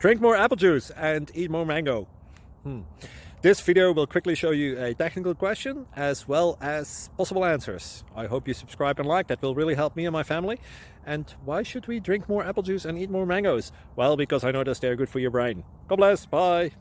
Drink more apple juice and eat more mango. This video will quickly show you a technical question as well as possible answers. I hope you subscribe and like, that will really help me and my family. And why should we drink more apple juice and eat more mangoes? Well, because I noticed they're good for your brain. God bless, bye.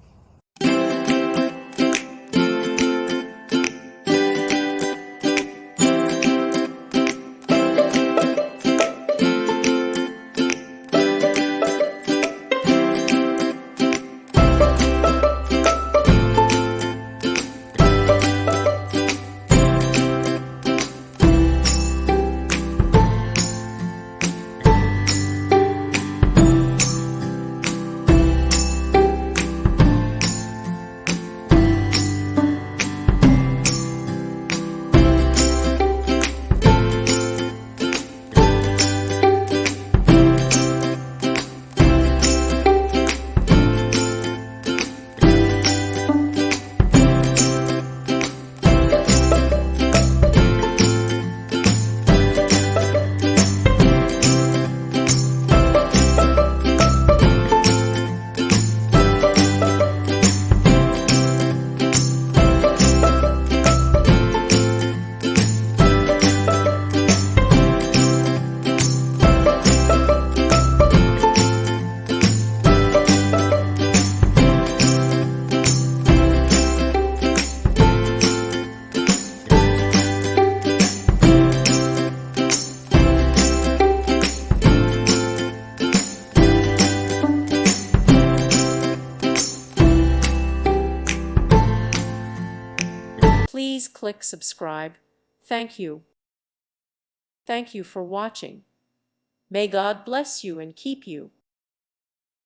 Please click subscribe. Thank you. Thank you for watching. May God bless you and keep you.